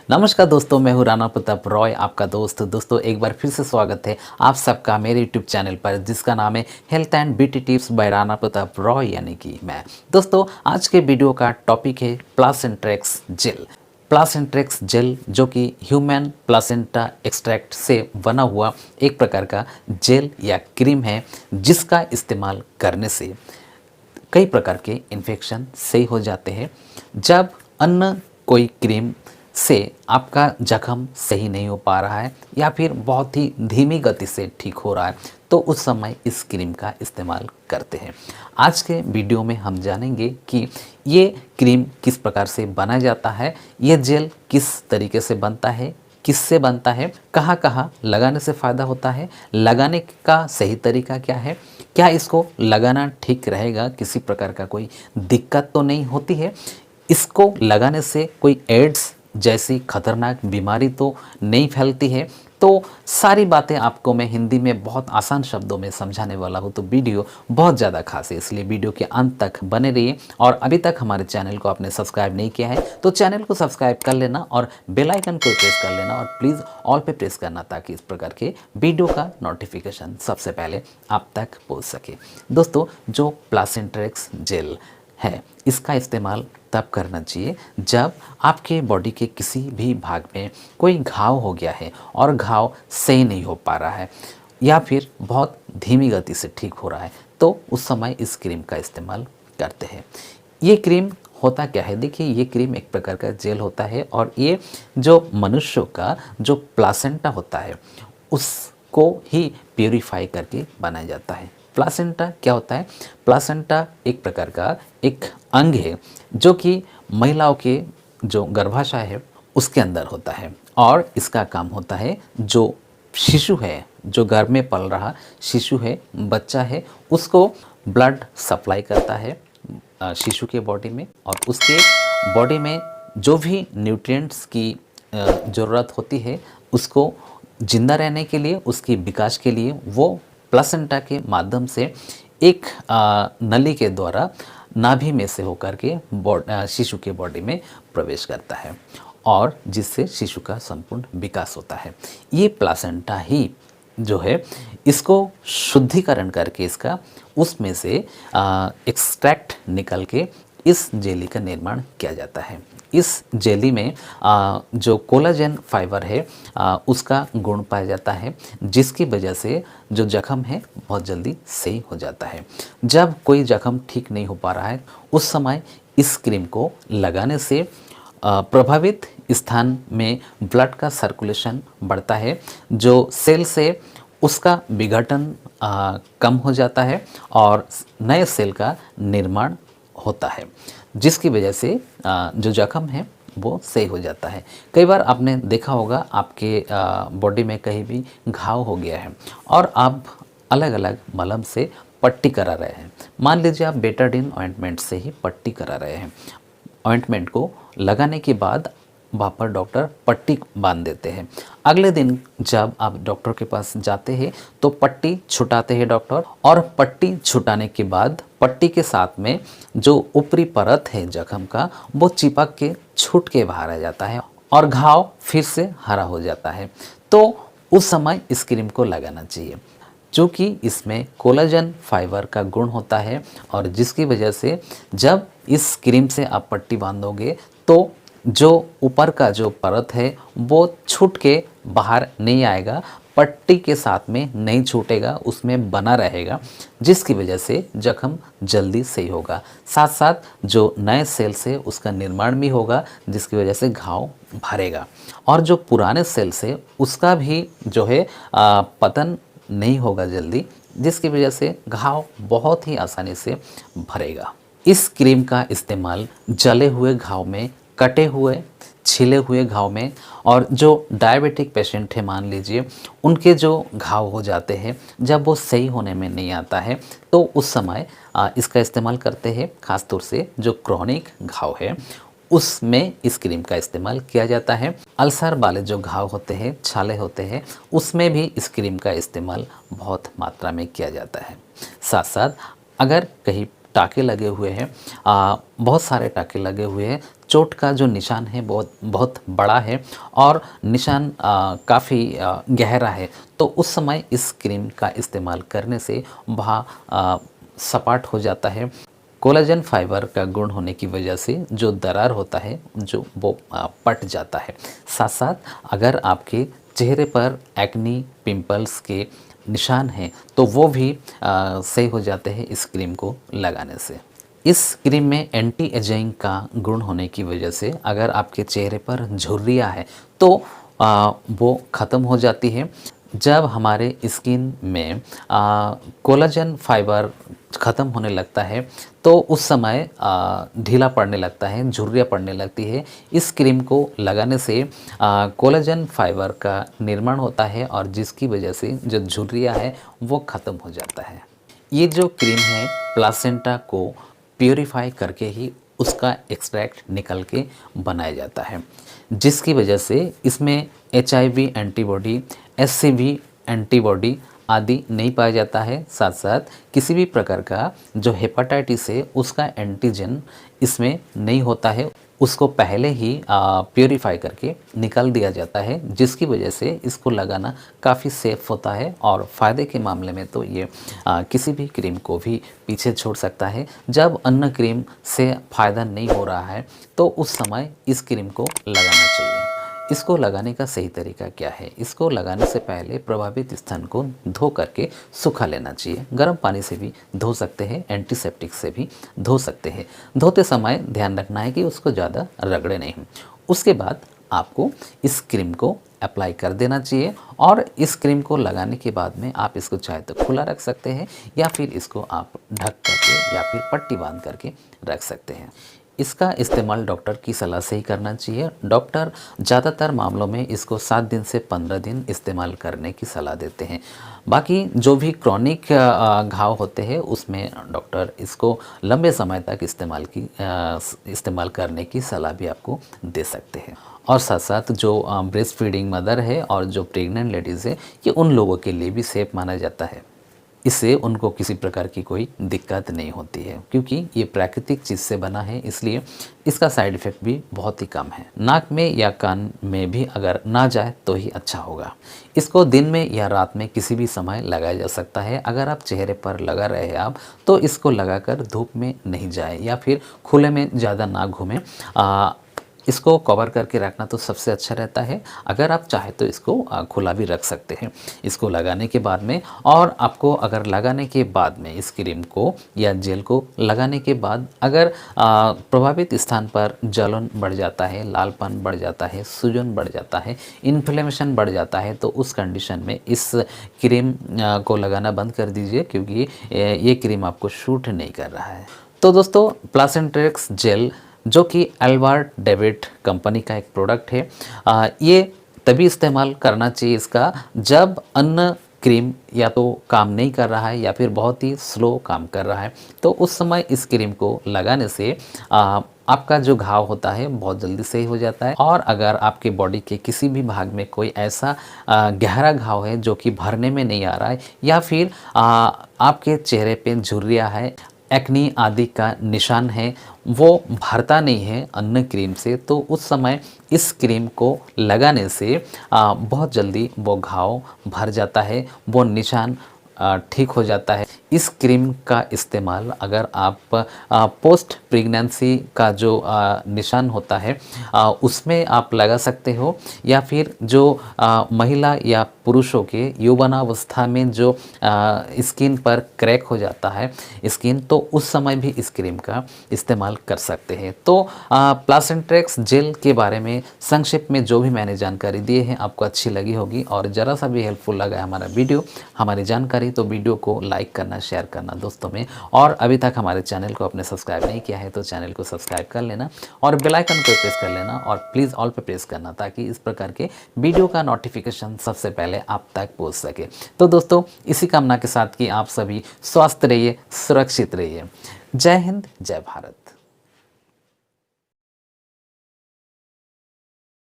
नमस्कार दोस्तों, मैं हूँ राणा प्रताप रॉय, आपका दोस्त। दोस्तों एक बार फिर से स्वागत है आप सबका मेरे यूट्यूब चैनल पर, जिसका नाम है health and beauty tips by Rana Pratap Roy, यानी कि मैं। दोस्तों आज के वीडियो का टॉपिक है प्लासेंट्रेक्स जेल। प्लासेंट्रेक्स जेल जो कि ह्यूमन प्लासेंटा एक्सट्रैक्ट से बना हुआ एक प्रकार का जेल या क्रीम है, जिसका इस्तेमाल करने से कई प्रकार के इन्फेक्शन सही हो जाते हैं। जब अन्य कोई क्रीम से आपका जख्म सही नहीं हो पा रहा है या फिर बहुत ही धीमी गति से ठीक हो रहा है, तो उस समय इस क्रीम का इस्तेमाल करते हैं। आज के वीडियो में हम जानेंगे कि ये क्रीम किस प्रकार से बनाया जाता है, ये जेल किस तरीके से बनता है, किससे बनता है, कहाँ कहाँ लगाने से फ़ायदा होता है, लगाने का सही तरीका क्या है, क्या इसको लगाना ठीक रहेगा, किसी प्रकार का कोई दिक्कत तो नहीं होती है, इसको लगाने से कोई एड्स जैसी खतरनाक बीमारी तो नहीं फैलती है। तो सारी बातें आपको मैं हिंदी में बहुत आसान शब्दों में समझाने वाला हूँ, तो वीडियो बहुत ज़्यादा खास है, इसलिए वीडियो के अंत तक बने रहिए। और अभी तक हमारे चैनल को आपने सब्सक्राइब नहीं किया है तो चैनल को सब्सक्राइब कर लेना और बेल आइकन को प्रेस कर लेना, और प्लीज़ ऑल पे प्रेस करना, ताकि इस प्रकार के वीडियो का नोटिफिकेशन सबसे पहले आप तक पहुँच सके। दोस्तों जो प्लासेंट्रेक्स जेल है, इसका इस्तेमाल तब करना चाहिए जब आपके बॉडी के किसी भी भाग में कोई घाव हो गया है और घाव सही नहीं हो पा रहा है या फिर बहुत धीमी गति से ठीक हो रहा है, तो उस समय इस क्रीम का इस्तेमाल करते हैं। ये क्रीम होता क्या है, देखिए ये क्रीम एक प्रकार का जेल होता है, और ये जो मनुष्य का जो प्लासेंटा होता है उसको ही प्यूरिफाई करके बनाया जाता है। प्लासेंटा क्या होता है? प्लासेंटा एक प्रकार का एक अंग है जो कि महिलाओं के जो गर्भाशय है उसके अंदर होता है, और इसका काम होता है जो शिशु है, जो गर्भ में पल रहा शिशु है, बच्चा है, उसको ब्लड सप्लाई करता है शिशु के बॉडी में, और उसके बॉडी में जो भी न्यूट्रिएंट्स की ज़रूरत होती है उसको जिंदा रहने के लिए, उसकी विकास के लिए, वो प्लासेंटा के माध्यम से एक नली के द्वारा नाभि में से होकर के शिशु के बॉडी में प्रवेश करता है, और जिससे शिशु का संपूर्ण विकास होता है। ये प्लासेंटा ही जो है इसको शुद्धिकरण करके इसका उसमें से एक्सट्रैक्ट निकल के इस जेली का निर्माण किया जाता है। इस जेली में जो कोलाजन फाइबर है उसका गुण पाया जाता है, जिसकी वजह से जो जख्म है बहुत जल्दी सही हो जाता है। जब कोई जख्म ठीक नहीं हो पा रहा है उस समय इस क्रीम को लगाने से प्रभावित स्थान में ब्लड का सर्कुलेशन बढ़ता है, जो सेल से उसका विघटन कम हो जाता है और नए सेल का निर्माण होता है, जिसकी वजह से जो जख्म है वो सही हो जाता है। कई बार आपने देखा होगा आपके बॉडी में कहीं भी घाव हो गया है और आप अलग अलग मलहम से पट्टी करा रहे हैं। मान लीजिए आप बेटाडीन ऑइंटमेंट से ही पट्टी करा रहे हैं। ऑइंटमेंट को लगाने के बाद वहाँ पर डॉक्टर पट्टी बांध देते हैं। अगले दिन जब आप डॉक्टर के पास जाते हैं तो पट्टी छुटाते हैं डॉक्टर, और पट्टी छुटाने के बाद पट्टी के साथ में जो ऊपरी परत है जख्म का वो चिपक के छूट के बाहर आ जाता है और घाव फिर से हरा हो जाता है। तो उस समय इस क्रीम को लगाना चाहिए, जो कि इसमें कोलाजन फाइबर का गुण होता है, और जिसकी वजह से जब इस क्रीम से आप पट्टी बांधोगे तो जो ऊपर का जो परत है वो छूट के बाहर नहीं आएगा, पट्टी के साथ में नहीं छूटेगा, उसमें बना रहेगा, जिसकी वजह से जख्म जल्दी सही होगा। साथ साथ जो नए सेल से उसका निर्माण भी होगा, जिसकी वजह से घाव भरेगा, और जो पुराने सेल से उसका भी जो है पतन नहीं होगा जल्दी, जिसकी वजह से घाव बहुत ही आसानी से भरेगा। इस क्रीम का इस्तेमाल जले हुए घाव में, कटे हुए छिले हुए घाव में, और जो डायबिटिक पेशेंट है मान लीजिए उनके जो घाव हो जाते हैं जब वो सही होने में नहीं आता है, तो उस समय इसका इस्तेमाल करते हैं। ख़ासतौर से जो क्रॉनिक घाव है उसमें इस क्रीम का इस्तेमाल किया जाता है। अल्सर वाले जो घाव होते हैं, छाले होते हैं, उसमें भी इस क्रीम का इस्तेमाल बहुत मात्रा में किया जाता है। साथ साथ अगर कहीं टाँके लगे हुए हैं, बहुत सारे टाँके लगे हुए हैं, चोट का जो निशान है बहुत बहुत बड़ा है और निशान काफ़ी गहरा है, तो उस समय इस क्रीम का इस्तेमाल करने से वहाँ सपाट हो जाता है। कोलाजन फाइबर का गुण होने की वजह से जो दरार होता है जो वो पट जाता है। साथ साथ अगर आपके चेहरे पर एक्नी पिंपल्स के निशान हैं तो वो भी सही हो जाते हैं इस क्रीम को लगाने से। इस क्रीम में एंटी एजिंग का गुण होने की वजह से अगर आपके चेहरे पर झुर्रियाँ है तो वो ख़त्म हो जाती है। जब हमारे स्किन में कोलाजन फाइबर ख़त्म होने लगता है तो उस समय ढीला पड़ने लगता है, झुर्रियाँ पड़ने लगती है। इस क्रीम को लगाने से कोलाजन फाइबर का निर्माण होता है और जिसकी वजह से जो झुर्रियाँ है वो ख़त्म हो जाता है। ये जो क्रीम है प्लासेंटा को प्योरीफाई करके ही उसका एक्सट्रैक्ट निकल के बनाया जाता है, जिसकी वजह से इसमें HIV एंटीबॉडी, HCV एंटीबॉडी आदि नहीं पाया जाता है। साथ साथ किसी भी प्रकार का जो हेपेटाइटिस है उसका एंटीजन इसमें नहीं होता है, उसको पहले ही प्योरीफाई करके निकाल दिया जाता है, जिसकी वजह से इसको लगाना काफ़ी सेफ़ होता है। और फ़ायदे के मामले में तो ये किसी भी क्रीम को भी पीछे छोड़ सकता है। जब अन्य क्रीम से फ़ायदा नहीं हो रहा है तो उस समय इस क्रीम को लगाना चाहिए। इसको लगाने का सही तरीका क्या है? इसको लगाने से पहले प्रभावित स्थान को धो करके सुखा लेना चाहिए। गर्म पानी से भी धो सकते हैं, एंटीसेप्टिक से भी धो सकते हैं। धोते समय ध्यान रखना है कि उसको ज़्यादा रगड़े नहीं। उसके बाद आपको इस क्रीम को अप्लाई कर देना चाहिए और इस क्रीम को लगाने के बाद में आप इसको चाहे तो खुला रख सकते हैं या फिर इसको आप ढक करके या फिर पट्टी बांध करके रख सकते हैं। इसका इस्तेमाल डॉक्टर की सलाह से ही करना चाहिए। डॉक्टर ज़्यादातर मामलों में इसको 7 दिन से 15 दिन इस्तेमाल करने की सलाह देते हैं। बाकी जो भी क्रॉनिक घाव होते हैं उसमें डॉक्टर इसको लंबे समय तक इस्तेमाल करने की सलाह भी आपको दे सकते हैं। और साथ साथ जो ब्रेस्ट फीडिंग मदर है और जो प्रेग्नेंट लेडीज़ है, ये उन लोगों के लिए भी सेफ़ माना जाता है। इससे उनको किसी प्रकार की कोई दिक्कत नहीं होती है, क्योंकि ये प्राकृतिक चीज़ से बना है, इसलिए इसका साइड इफ़ेक्ट भी बहुत ही कम है। नाक में या कान में भी अगर ना जाए तो ही अच्छा होगा। इसको दिन में या रात में किसी भी समय लगाया जा सकता है। अगर आप चेहरे पर लगा रहे हैं आप तो इसको लगाकर धूप में नहीं जाए या फिर खुले में ज़्यादा ना घूमें। इसको कवर करके रखना तो सबसे अच्छा रहता है। अगर आप चाहे तो इसको खुला भी रख सकते हैं इसको लगाने के बाद में। और आपको अगर लगाने के बाद में इस क्रीम को या जेल को लगाने के बाद अगर प्रभावित स्थान पर जलन बढ़ जाता है, लालपन बढ़ जाता है, सूजन बढ़ जाता है, इन्फ्लेमेशन बढ़ जाता है, तो उस कंडीशन में इस क्रीम को लगाना बंद कर दीजिए, क्योंकि ये क्रीम आपको शूट नहीं कर रहा है। तो दोस्तों, प्लासेंट्रेक्स जेल जो कि एल्बार्ट डेविड कंपनी का एक प्रोडक्ट है, ये तभी इस्तेमाल करना चाहिए इसका जब अन्य क्रीम या तो काम नहीं कर रहा है या फिर बहुत ही स्लो काम कर रहा है। तो उस समय इस क्रीम को लगाने से आपका जो घाव होता है बहुत जल्दी सही हो जाता है। और अगर आपके बॉडी के किसी भी भाग में कोई ऐसा गहरा घाव है जो कि भरने में नहीं आ रहा है या फिर आपके चेहरे पे झुर्रियाँ है, एक्नी आदि का निशान है, वो भरता नहीं है अन्य क्रीम से, तो उस समय इस क्रीम को लगाने से बहुत जल्दी वो घाव भर जाता है, वो निशान ठीक हो जाता है। इस क्रीम का इस्तेमाल अगर आप पोस्ट प्रेगनेंसी का जो निशान होता है उसमें आप लगा सकते हो, या फिर जो महिला या पुरुषों के यौवनावस्था में जो स्किन पर क्रैक हो जाता है स्किन, तो उस समय भी इस क्रीम का इस्तेमाल कर सकते हैं। तो प्लासेंट्रेक्स जेल के बारे में संक्षिप्त में जो भी मैंने जानकारी दी है आपको अच्छी लगी होगी, और ज़रा सा भी हेल्पफुल लगा हमारा वीडियो, हमारी जानकारी, तो वीडियो को लाइक करना, शेयर करना दोस्तों में। और अभी तक हमारे चैनल को आपने सब्सक्राइब नहीं किया है तो चैनल को सब्सक्राइब कर लेना और बेल आइकन को प्रेस कर लेना, और प्लीज़ ऑल पे प्रेस करना, ताकि इस प्रकार के वीडियो का नोटिफिकेशन सबसे पहले आप तक पहुंच सके। तो दोस्तों, इसी कामना के साथ कि आप सभी स्वस्थ रहिए, सुरक्षित रहिए। जय हिंद, जय भारत।